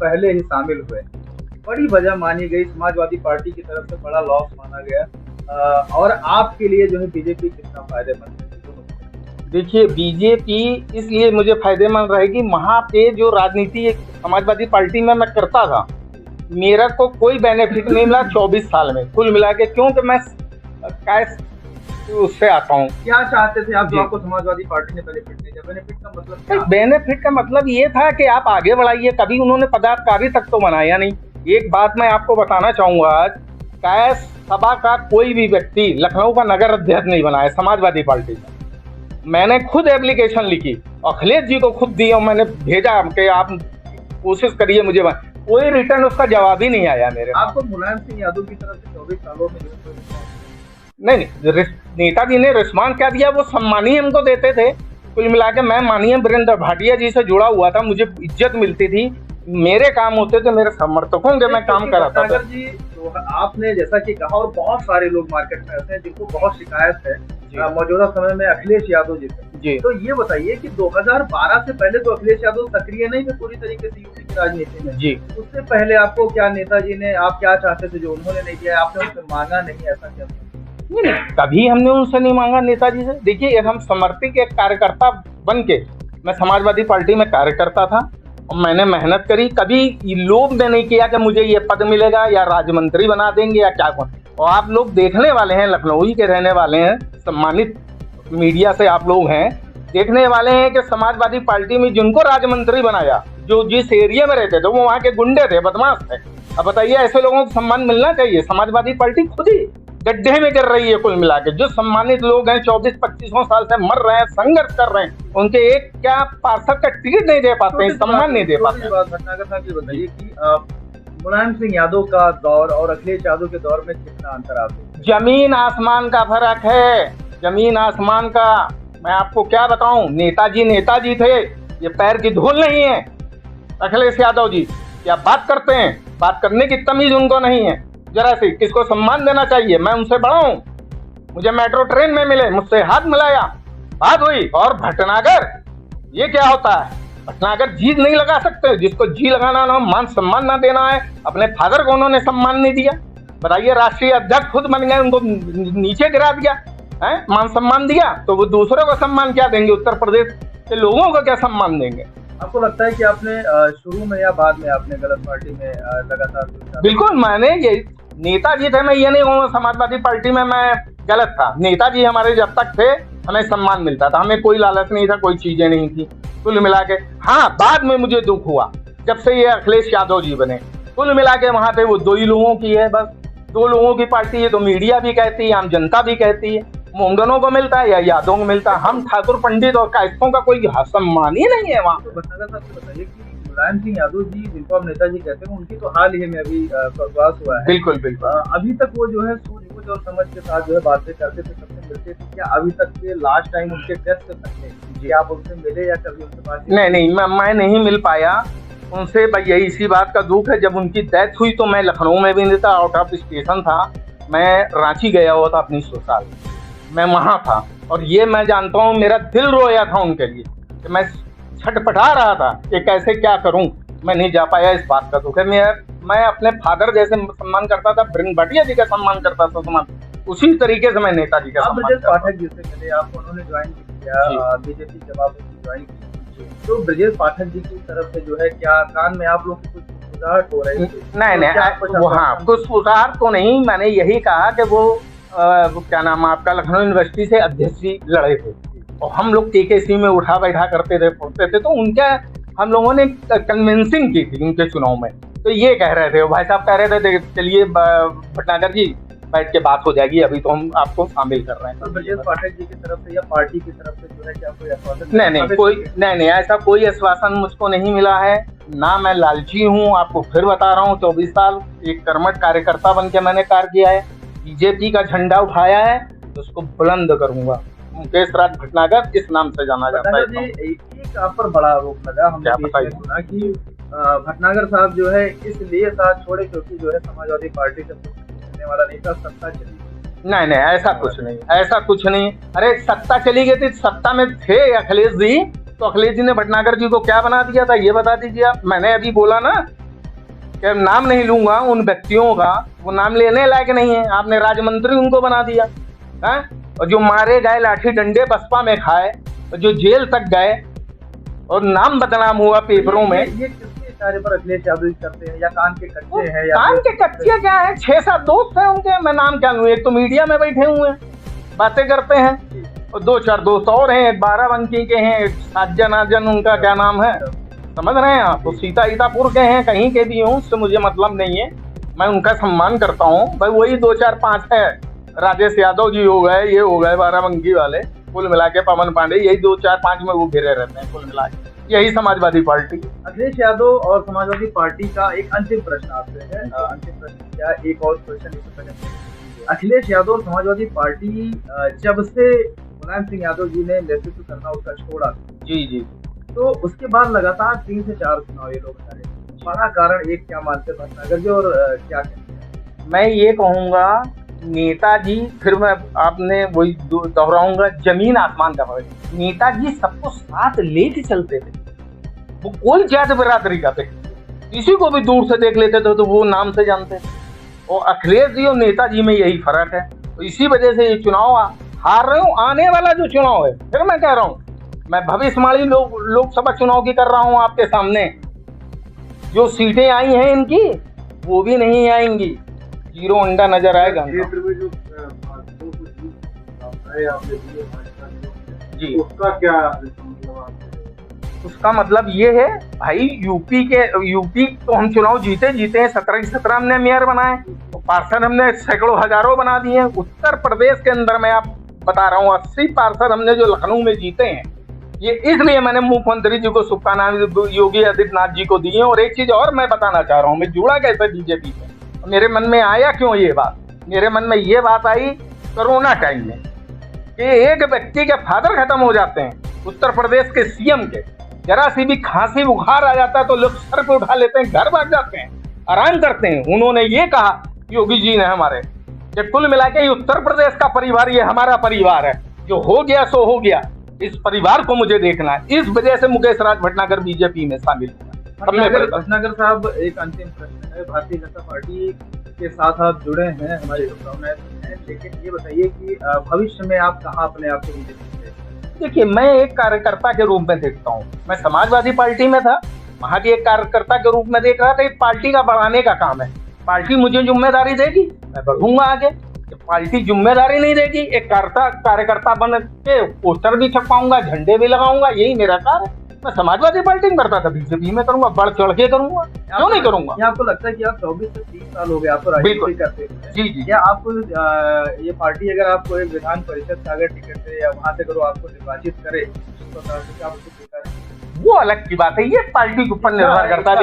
पहले ही शामिल हुए। बड़ी वजह मानी गई, समाजवादी पार्टी की तरफ से बड़ा लॉस माना गया। और आपके लिए जो है बीजेपी कितना फायदेमंद है? देखिए, बीजेपी इसलिए मुझे फायदेमंद रहेगी, वहाँ पे जो राजनीति समाजवादी पार्टी में मैं करता था, मेरा को कोई बेनिफिट नहीं मिला 24 साल में कुल मिला के, क्योंकि मैं कैश उससे आता हूँ। क्या चाहते थे आप जो आपको समाजवादी पार्टी ने बेनिफिट नहीं दिया? बेनिफिट का मतलब क्या? बेनिफिट का मतलब ये था कि आप आगे बढ़ाइए, कभी उन्होंने पदाधिकारी तक तो बनाया नहीं। एक बात मैं आपको बताना चाहूंगा, आज कैश सभा का कोई भी व्यक्ति लखनऊ का नगर अध्यक्ष नहीं बनाया समाजवादी पार्टी का। मैंने खुद एप्लीकेशन लिखी, अखिलेश जी को खुद दी और मैंने भेजा कि आप कोशिश करिए मुझे, कोई रिटर्न उसका जवाब ही नहीं आया मेरे। आपको मुलायम सिंह यादव की तरफ से 24 सालों में नहीं, नेताजी ने रिस्पॉन्स क्या दिया, वो सम्मान ही हमको देते थे। कुल मिला के मैं माननीय वीरेंद्र भाटिया जी से जुड़ा हुआ था, मुझे इज्जत मिलती थी, मेरे काम होते थे, मेरे समर्थकों के मैं काम कराता था। जी, तो आपने जैसा कि कहा, और बहुत सारे लोग मार्केट में ऐसे हैं जिनको बहुत शिकायत है मौजूदा समय में अखिलेश यादव जी। तो ये बताइए कि 2012 से पहले तो अखिलेश यादव सक्रिय नहीं थे पूरी तरीके से यूपी की राजनीति में जी। उससे पहले आपको क्या नेताजी ने, आप क्या चाहते थे जो उन्होंने नहीं किया, आपने उनसे मांगा नहीं, ऐसा क्या? नहीं, कभी हमने उनसे नहीं मांगा नेताजी से। देखिए, हम समर्पित एक कार्यकर्ता बन के, मैं समाजवादी पार्टी में कार्यकर्ता था और मैंने मेहनत करी, कभी लोभ में नहीं किया कि मुझे ये पद मिलेगा या राज्य मंत्री बना देंगे या क्या। और आप लोग देखने वाले हैं, लखनऊ के रहने वाले हैं, सम्मानित मीडिया से आप लोग हैं, देखने वाले हैं कि समाजवादी पार्टी में जिनको राज्य मंत्री बनाया, जो जिस एरिया में रहते थे वो वहाँ के गुंडे थे, बदमाश थे। अब बताइए, ऐसे लोगों को सम्मान मिलना चाहिए? समाजवादी पार्टी खुद ही गड्ढे में गिर रही है कुल मिला के। जो सम्मानित लोग हैं 24-25 साल से मर रहे हैं, संघर्ष कर रहे हैं, उनके एक क्या पार्षद का टिकट नहीं दे पाते, सम्मान नहीं दे पाते। भटनागर साहब ये बताइए कि मुलायम सिंह यादव का दौर और अखिलेश यादव के दौर में कितना अंतर आप? जमीन आसमान का फर्क है, जमीन आसमान का। मैं आपको क्या बताऊं, नेताजी थे, ये पैर की धूल नहीं है। अखिलेश यादव जी क्या बात करते हैं, बात करने की तमीज उनको नहीं है जरा सी। किसको सम्मान देना चाहिए? मैं उनसे बड़ा हूं, मुझे मेट्रो ट्रेन में मिले, मुझसे हाथ मिलाया, बात हुई। और भटनागर, ये क्या होता है? भटनागर जी नहीं लगा सकते, जिसको जी लगाना ना, मान सम्मान ना देना है। अपने फादर को उन्होंने सम्मान नहीं दिया, बताइए। राष्ट्रीय अध्यक्ष खुद बन गए, उनको नीचे गिरा दिया है, मान सम्मान दिया, तो वो दूसरों को सम्मान क्या देंगे? उत्तर प्रदेश के लोगों को क्या सम्मान देंगे? आपको लगता है कि आपने शुरू में या बाद में आपने गलत पार्टी में लगातार? बिल्कुल, मैंने ये नेताजी थे, मैं ये नहीं कहूँगा समाजवादी पार्टी में मैं गलत था। नेताजी हमारे जब तक थे हमें सम्मान मिलता था, हमें कोई लालच नहीं था, कोई चीजें नहीं थी कुल मिला के। हाँ, बाद में मुझे दुख हुआ जब से ये अखिलेश यादव जी बने। कुल मिला के वहाँ पे वो दो ही लोगों की है, बस 2 लोगों की पार्टी है, तो मीडिया भी कहती है, आम जनता भी कहती है। मुंडनों को मिलता है या यादवों को मिलता है, हम ठाकुर पंडित और कायस्थों का कोई सम्मान ही नहीं है वहाँ। तो भटनागर साहब से बताइए कि मुलायम सिंह यादव जी, जिनको आप नेताजी कहते हैं, उनकी तो हाल ही में अभी स्वर्गवास हुआ है। बिल्कुल बिल्कुल। अभी तक वो जो है सूझबूझ और समझ के साथ जो है बातें करते थे, सबसे मिलते थे। क्या अभी तक के लास्ट टाइम उनके डेथ से पहले जी आप उनसे मिले या कभी उनसे बात? नहीं, मैं नहीं मिल पाया उनसे। भाई यही इसी बात का दुख है, जब उनकी डेथ हुई तो मैं लखनऊ में भी नहीं था, आउट ऑफ स्टेशन था, मैं रांची गया हुआ था अपनी ससुराल, मैं वहाँ था। और ये मैं जानता हूँ, मेरा दिल रोया था उनके लिए, कि मैं छटपटा रहा था कि कैसे क्या करूँ, मैं नहीं जा पाया, इस बात का दुख है। मैं अपने फादर जैसे सम्मान करता था, वीरेंद्र भाटिया जी का सम्मान करता था, सम्मान उसी तरीके से मैं नेताजी का सम्मान ब्रजेश पाठक जी से मिले, आपको उन्होंने ज्वाइन किया बीजेपी, जब आप ज्वाइन किया तो ब्रजेश पाठक जी की तरफ से जो है क्या कान में आप लोग कुछ मुस्कुराहट हो रही थी? नहीं, हाँ, कुछ मुस्कुराहट तो नहीं, मैंने यही कहा कि वो क्या नाम आपका, लखनऊ यूनिवर्सिटी से अध्यक्ष जी लड़े थे और हम लोग केकेसी में उठा बैठा करते थे, पढ़ते थे, तो उनका हम लोगों ने कन्विंसिंग की थी उनके चुनाव में। तो ये कह रहे थे, भाई साहब कह रहे थे, चलिए भटनागर जी बैठ के बात हो जाएगी, अभी तो हम आपको शामिल कर रहे हैं। तो ब्रजेश पाठक जी की तरफ से या पार्टी की तरफ से जो है क्या कोई आश्वासन? नहीं, ऐसा कोई आश्वासन मुझको नहीं मिला है ना। मैं लालची हूँ, आपको फिर बता रहा हूँ, 24 साल एक कर्मठ कार्यकर्ता बन के मैंने कार्य किया है, बीजेपी का झंडा उठाया है, तो उसको बुलंद करूंगा। मुकेश राज भटनागर इस नाम से जाना जाता है। एक आप पर बड़ा आरोप लगा, हमने सुना कि भटनागर साहब जो है इसलिए साथ छोड़े क्योंकि जो है समाजवादी पार्टी से मिलने वाला नहीं था, सत्ता चली। नहीं, ऐसा कुछ नहीं। अरे सत्ता चली गई थी, सत्ता में थे अखिलेश जी, तो अखिलेश जी ने भटनागर जी को क्या बना दिया था, ये बता दीजिए आप। मैंने अभी बोला ना कि नाम नहीं लूंगा उन व्यक्तियों का, वो नाम लेने लायक नहीं है। आपने राज्य मंत्री उनको बना दिया है, और जो मारे गए लाठी डंडे बसपा में खाए, और जो जेल तक गए और नाम बदनाम हुआ पेपरों में। ये किसके इशारे पर अखिलेश यादव करते हैं, या कान के कच्चे हैं? कान के कच्चे क्या है, 6-7 दोस्त हैं उनके, मैं नाम क्या लूं। एक तो मीडिया में बैठे हुए हैं, बातें करते हैं, और 2-4 दोस्त और हैं, बाराबंकी के हैं, साजन उनका क्या नाम है, समझ रहे हैं आप। तो सीतापुर के हैं, कहीं के भी हों, उससे मुझे मतलब नहीं है, मैं उनका सम्मान करता हूँ भाई। वही 2-4-5 है, राजेश यादव जी हो गए, ये हो गए बाराबंकी वाले, कुल मिला के पवन पांडे, यही 2-4-5 में वो घिरे रहते हैं कुल मिला के, यही समाजवादी पार्टी। अखिलेश यादव और समाजवादी पार्टी का एक अंतिम प्रश्न आपसे है। अंतिम प्रश्न क्या, एक और क्वेश्चन। अखिलेश यादव और समाजवादी पार्टी जब से मुलायम सिंह यादव जी ने नेतृत्व करना उसका छोड़ा, जी, तो उसके बाद लगातार 3 से 4 चुनाव ये लोग लड़े। बड़ा कारण एक क्या मानते हैं भटनागर जी, और क्या कहते हैं? मैं ये कहूँगा नेताजी, फिर मैं आपने वही दोहराऊंगा, जमीन आसमान का फर्क। नेताजी सबको साथ लेके चलते थे, वो कोई जात बिरादरी का थे, किसी को भी दूर से देख लेते थे तो वो नाम से जानते थे। और अखिलेश जी और नेताजी में यही फर्क है, तो इसी वजह से ये चुनाव हार रहे हूँ। आने वाला जो चुनाव है, फिर मैं कह रहा हूँ, मैं भविष्यवाणी लोकसभा चुनाव की कर रहा हूँ आपके सामने, जो सीटें आई हैं इनकी वो भी नहीं आएंगी, 0 अंडा नजर आएगा। क्षेत्र में जो जी, उसका क्या उसका मतलब ये है भाई, यूपी तो हम चुनाव जीते हैं, 17 हमने मेयर बनाए, तो पार्षद हमने सैकड़ों हजारों बना दिए। उत्तर प्रदेश के अंदर मैं आप बता रहा हूँ 80 पार्षद हमने जो लखनऊ में जीते हैं, ये इसलिए मैंने मुख्यमंत्री जी को शुभकामनाएं योगी आदित्यनाथ जी को दी है। और एक चीज और मैं बताना चाह रहा हूँ, मैं जुड़ा कैसे बीजेपी से, मेरे मन में आया क्यों ये बात, मेरे मन में ये बात आई कोरोना टाइम में कि एक व्यक्ति के फादर खत्म हो जाते हैं, उत्तर प्रदेश के सीएम के, जरा सी भी खांसी बुखार आ जाता है तो लोग सर पे उठा लेते हैं, घर भाग जाते हैं, आराम करते हैं। उन्होंने ये कहा योगी जी ने हमारे, कि कुल मिला के उत्तर प्रदेश का परिवार ये हमारा परिवार है, जो हो गया सो हो गया, इस परिवार को मुझे देखना है। इस वजह से मुकेश राज भटनागर बीजेपी में शामिल हुआ। भटनागर साहब, एक अंतिम प्रश्न है, भारतीय जनता पार्टी के साथ आप जुड़े हैं, हमारी शुभकामनाएं हैं, लेकिन ये बताइए कि भविष्य में आप कहाँ अपने आप को बीजेपी में? देखिए, मैं एक कार्यकर्ता के रूप में देखता हूँ, मैं समाजवादी पार्टी में था, वहाँ भी एक कार्यकर्ता के रूप में देख रहा था। पार्टी का बढ़ाने का काम है, पार्टी मुझे जिम्मेदारी देगी, मैं बढ़ूंगा आगे। पार्टी जिम्मेदारी नहीं देगी, एक कार्यकर्ता बन के पोस्टर भी छपवाऊंगा, झंडे भी लगाऊंगा, यही मेरा कार्य। मैं समाजवादी पार्टी में करता था, बीजेपी में करूंगा, बढ़ चढ़ के करूंगा, क्यों नहीं करूंगा। आपको लगता है कि आप 24 से 30 साल हो गए आपको राजनीति करते हुए? जी। क्या आपको ये पार्टी अगर आपको एक विधान परिषद का अगर टिकट दे, या वहाँ से अगर आपको निर्वाचित करे, तो क्या आप उसको स्वीकार करें? वो अलग की बात है, ये पार्टी के ऊपर निर्भर करता है।